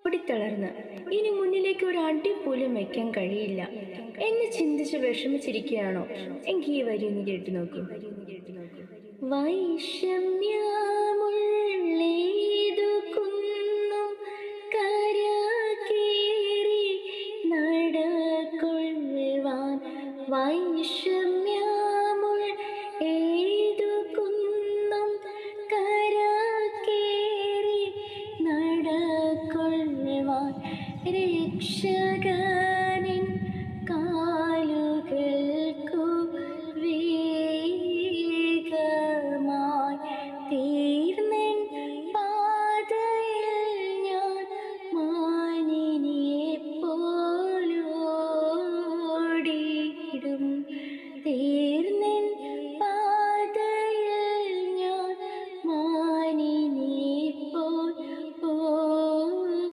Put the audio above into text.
ഓടിത്തളർന്ന് ഇനി മുന്നിലേക്ക് ഒരു അടി പോലും വയ്ക്കാൻ കഴിയില്ല എന്ന് ചിന്തിച്ച് വിഷമിച്ചിരിക്കുകയാണോ? എങ്കിൽ ഈ വരി ഒന്ന് കേട്ടു നോക്കൂ. വൈഷമ്യമുള്ളേതു കുന്നും കരകേറി നടക്കൊള്ളുവാൻ, വൈഷമ്യമുൾ ഏതു കുന്നും കരകേറി നടക്കൊള്ളുവാൻ രക്ഷക